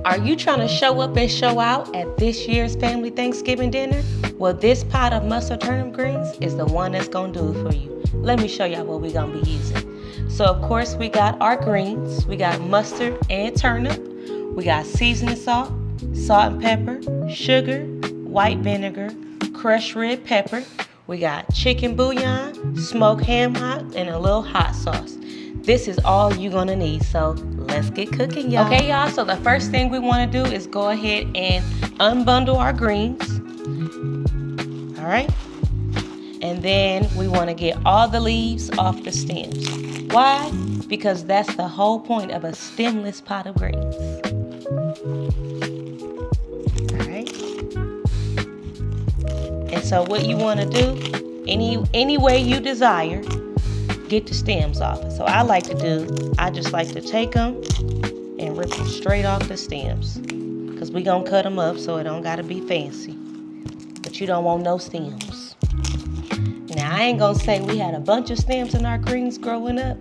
Are you trying to show up and show out at this year's family Thanksgiving dinner? Well, this pot of mustard turnip greens is the one that's going to do it for you. Let me show y'all what we're going to be using. So, of course, we got our greens. We got mustard and turnip. We got seasoning salt, salt and pepper, sugar, white vinegar, crushed red pepper. We got chicken bouillon, smoked ham hock, and a little hot sauce. This is all you're gonna need, so let's get cooking, y'all. Okay, y'all, so the first thing we wanna do is go ahead and unbundle our greens. All right? And then we wanna get all the leaves off the stems. Why? Because that's the whole point of a stemless pot of greens. All right? And so what you wanna do, any way you desire, get the stems off. So I just like to take them and rip them straight off the stems, because we gonna cut them up so it don't gotta be fancy, but you don't want no stems. Now, I ain't gonna say we had a bunch of stems in our greens growing up,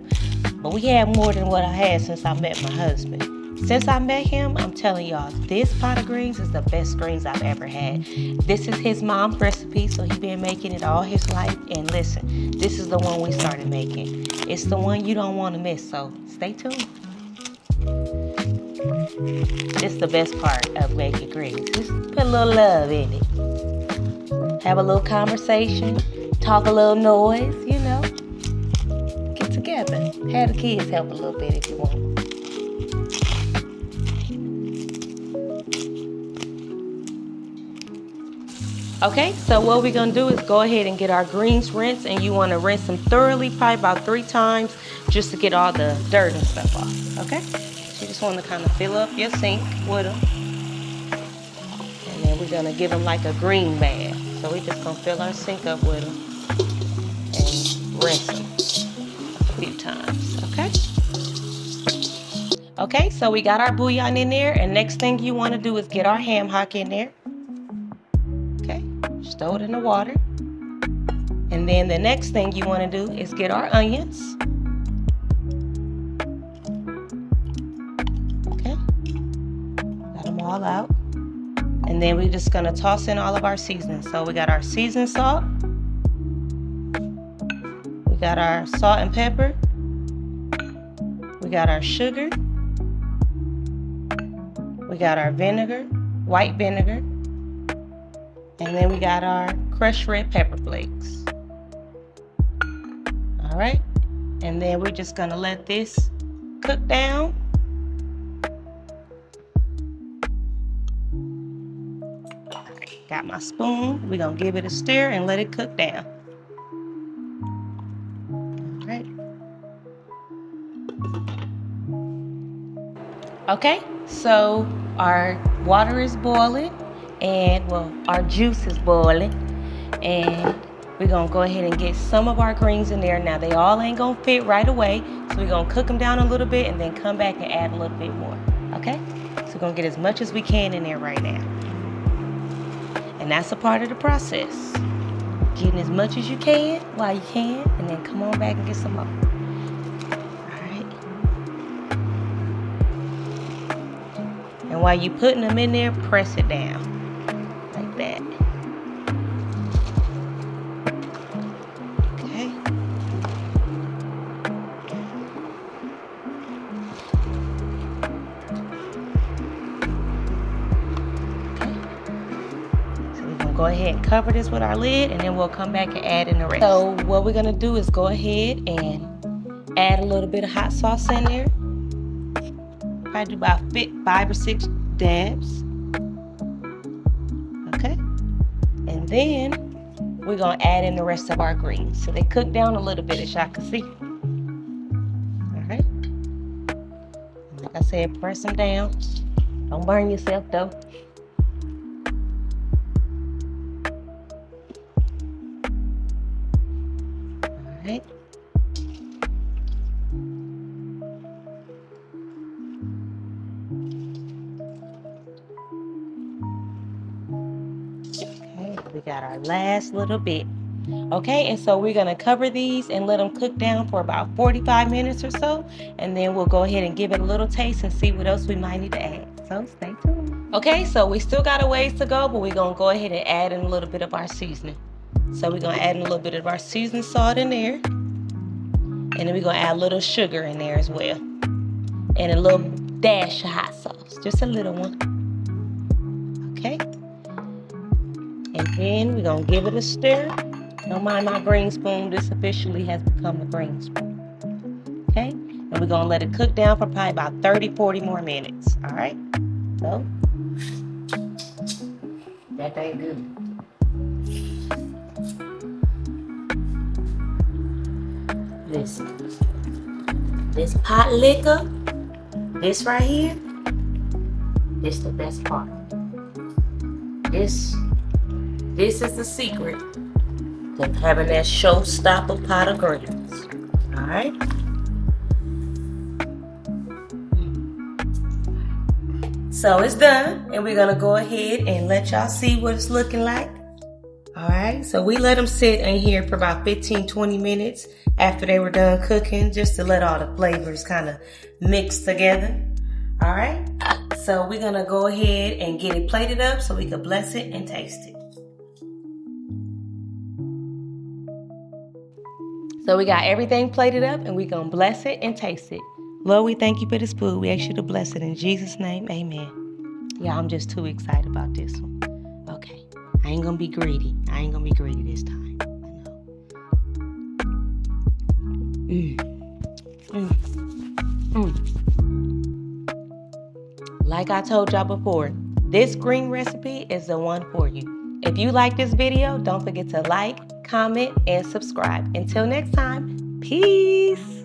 but we had more than what I had since I met my husband. Since I met him, I'm telling y'all, this pot of greens is the best greens I've ever had. This is his mom's recipe, so he's been making it all his life. And listen, this is the one we started making. It's the one you don't want to miss, so stay tuned. It's the best part of making greens. Just put a little love in it. Have a little conversation, talk a little noise, you know. Get together. Have the kids help a little bit if you want. Okay, so what we're gonna do is go ahead and get our greens rinsed, and you wanna rinse them thoroughly, probably about 3 times, just to get all the dirt and stuff off, okay? So you just wanna kind of fill up your sink with them. And then we're gonna give them like a green bath. So we're just gonna fill our sink up with them and rinse them a few times, okay? Okay, so we got our bouillon in there, and next thing you wanna do is get our ham hock in there. Just throw it in the water. And then the next thing you want to do is get our onions. Okay. Got them all out. And then we're just going to toss in all of our seasonings. So we got our seasoned salt. We got our salt and pepper. We got our sugar. We got our vinegar, white vinegar. And then we got our crushed red pepper flakes. All right. And then we're just gonna let this cook down. Got my spoon. We're gonna give it a stir and let it cook down. All right. Okay, so our water is boiling. And well, our juice is boiling, and we're gonna go ahead and get some of our greens in there. Now, they all ain't gonna fit right away, so we're gonna cook them down a little bit and then come back and add a little bit more, okay? So we're gonna get as much as we can in there right now. And that's a part of the process. Getting as much as you can while you can, and then come on back and get some more. All right. And while you're putting them in there, press it down. That. Okay. So we're gonna go ahead and cover this with our lid, and then we'll come back and add in the rest. So what we're gonna do is go ahead and add a little bit of hot sauce in there. Probably do about 5 or 6 dabs. And then we're gonna add in the rest of our greens. So they cook down a little bit, as y'all can see. All right. Like I said, press them down. Don't burn yourself though. All right. We got our last little bit. Okay, and so we're gonna cover these and let them cook down for about 45 minutes or so, and then we'll go ahead and give it a little taste and see what else we might need to add. So stay tuned. Okay, so we still got a ways to go, but we're going to go ahead and add in a little bit of our seasoning. So we're going to add in a little bit of our seasoned salt in there. And then we're going to add a little sugar in there as well. And a little dash of hot sauce. Just a little one. Okay. And then we're going to give it a stir. Don't mind my green spoon. This officially has become a green spoon. Okay. And we're going to let it cook down for probably about 30-40 more minutes. All right. So, that ain't good. Listen, this pot liquor, this right here, this the best part. This is the secret to having that showstopper pot of greens. All right. So it's done, and we're gonna go ahead and let y'all see what it's looking like. All right, so we let them sit in here for about 15-20 minutes after they were done cooking, just to let all the flavors kind of mix together. All right, so we're gonna go ahead and get it plated up so we can bless it and taste it. So we got everything plated up, and we're gonna bless it and taste it. Lord, we thank you for this food. We ask you to bless it in Jesus' name, amen. Yeah, I'm just too excited about this one. Okay. I ain't gonna be greedy. I ain't gonna be greedy this time. I know. Like I told y'all before, this green recipe is the one for you. If you like this video, don't forget to like, comment, and subscribe. Until next time, peace.